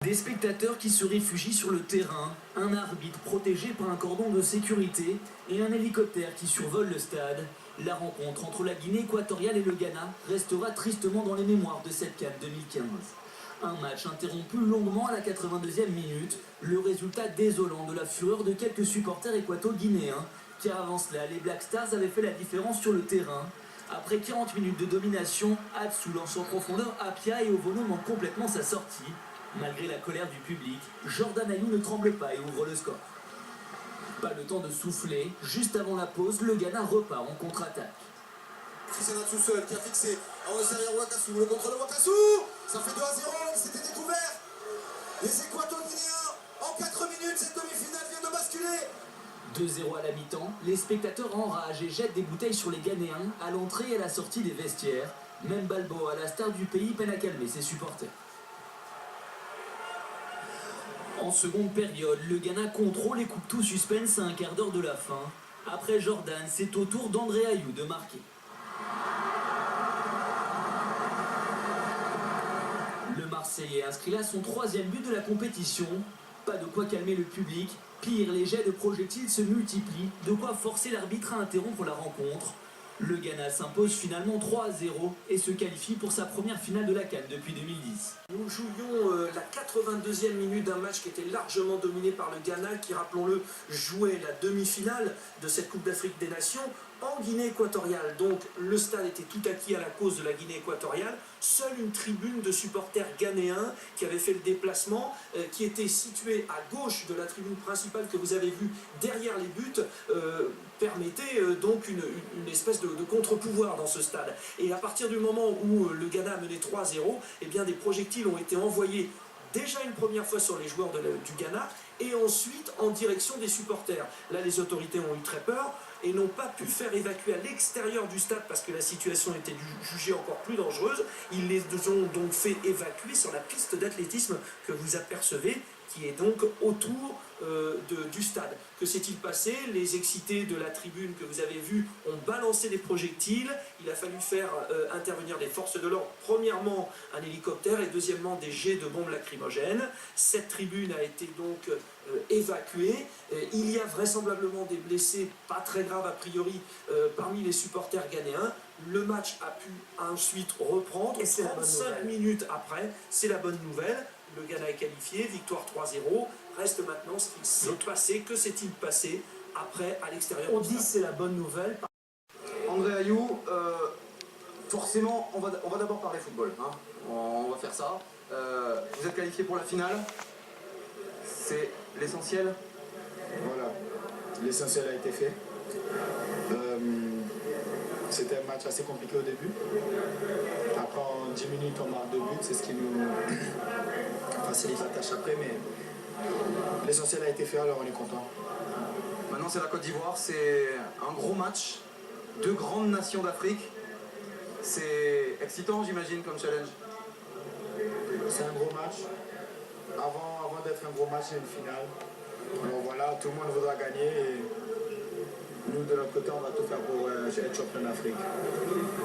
Des spectateurs qui se réfugient sur le terrain, un arbitre protégé par un cordon de sécurité et un hélicoptère qui survole le stade. La rencontre entre la Guinée équatoriale et le Ghana restera tristement dans les mémoires de cette CAN 2015. Un match interrompu longuement à la 82e minute, le résultat désolant de la fureur de quelques supporters équato-guinéens, car avant cela, les Black Stars avaient fait la différence sur le terrain. Après 40 minutes de domination, Atsu lance en profondeur Apia et Ovono manque complètement sa sortie. Malgré la colère du public, Jordan Ayew ne tremble pas et ouvre le score. Pas le temps de souffler, juste avant la pause, le Ghana repart en contre-attaque. Christian Atsu seul qui a fixé en derrière Wakasu, le contrôle de Wakasu, ça fait 2-0, il s'était découvert. Les Équato-Guinéens, en 4 minutes, cette demi-finale vient de basculer. 2-0 à la mi-temps, les spectateurs enragent et jettent des bouteilles sur les Ghanéens à l'entrée et à la sortie des vestiaires. Même Balboa, la star du pays, peine à calmer ses supporters. En seconde période, le Ghana contrôle et coupe tout suspense à un quart d'heure de la fin. Après Jordan, c'est au tour d'André Ayew de marquer. Le Marseillais inscrit là son 3e but de la compétition. Pas de quoi calmer le public. Pire, les jets de projectiles se multiplient, de quoi forcer l'arbitre à interrompre la rencontre. Le Ghana s'impose finalement 3-0 et se qualifie pour sa première finale de la CAN depuis 2010. Nous jouions la 82e minute d'un match qui était largement dominé par le Ghana, qui, rappelons-le, jouait la demi-finale de cette Coupe d'Afrique des Nations en Guinée équatoriale. Donc le stade était tout acquis à la cause de la Guinée équatoriale. Seule une tribune de supporters ghanéens qui avait fait le déplacement, qui était située à gauche de la tribune principale que vous avez vue derrière les buts, permettait donc une espèce de contre-pouvoir dans ce stade. Et à partir du moment où le Ghana menait 3-0, eh bien des projectiles ont été envoyés déjà une première fois sur les joueurs du Ghana et ensuite en direction des supporters. Là, les autorités ont eu très peur et n'ont pas pu faire évacuer à l'extérieur du stade parce que la situation était jugée encore plus dangereuse. Ils les ont donc fait évacuer sur la piste d'athlétisme que vous apercevez, qui est donc autour du stade. Que s'est-il passé? Les excités de la tribune que vous avez vue ont balancé des projectiles. Il a fallu faire intervenir des forces de l'ordre. Premièrement, un hélicoptère et deuxièmement, des jets de bombes lacrymogènes. Cette tribune a été donc évacuée. Il y a vraisemblablement des blessés, pas très graves a priori, parmi les supporters ghanéens. Le match a pu ensuite reprendre. Et 35 minutes après, c'est la bonne nouvelle. Le Ghana est qualifié, victoire 3-0. Reste maintenant ce qui s'est passé. Que s'est-il passé après à l'extérieur? On dit c'est la bonne nouvelle. André Ayew, forcément, on va d'abord parler football. Hein. On va faire ça. Vous êtes qualifié pour la finale. C'est l'essentiel. Voilà, l'essentiel a été fait. C'était un match assez compliqué au début. Après, en 10 minutes, on marque 2 buts. C'est ce qui nous facilite la tâche après. Mais l'essentiel a été fait, alors on est content. Maintenant, c'est la Côte d'Ivoire. C'est un gros match. 2 grandes nations d'Afrique. C'est excitant, j'imagine, comme challenge. C'est un gros match. Avant d'être un gros match, c'est une finale. Donc voilà, tout le monde voudra gagner. Et nous, de notre côté, on va tout faire pour être champion d'Afrique.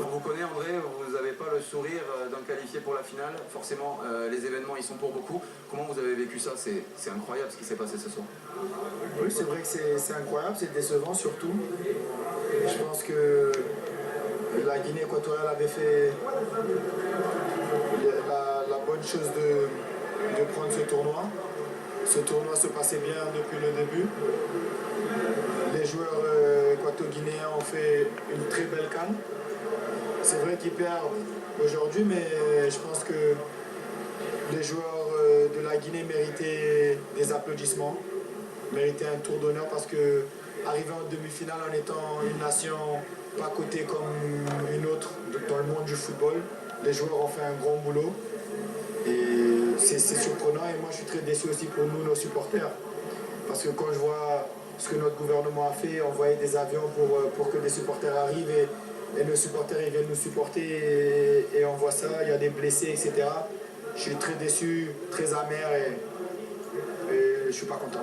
On vous connaît, André, vous n'avez pas le sourire d'un qualifié pour la finale. Forcément, les événements, ils sont pour beaucoup. Comment vous avez vécu ça? C'est incroyable ce qui s'est passé ce soir. Oui, c'est vrai que c'est incroyable, c'est décevant surtout. Je pense que la Guinée équatoriale avait fait la bonne chose de prendre ce tournoi. Ce tournoi se passait bien depuis le début. Les joueurs équato-guinéens ont fait une très belle CAN. C'est vrai qu'ils perdent aujourd'hui, mais je pense que les joueurs de la Guinée méritaient des applaudissements, méritaient un tour d'honneur parce que arriver en demi-finale en étant une nation pas cotée comme une autre dans le monde du football, les joueurs ont fait un grand boulot. Et c'est surprenant et moi je suis très déçu aussi pour nous, nos supporters. Parce que quand je vois ce que notre gouvernement a fait, envoyer des avions pour que des supporters arrivent et nos supporters ils viennent nous supporter et on voit ça, il y a des blessés, etc. Je suis très déçu, très amer et je suis pas content.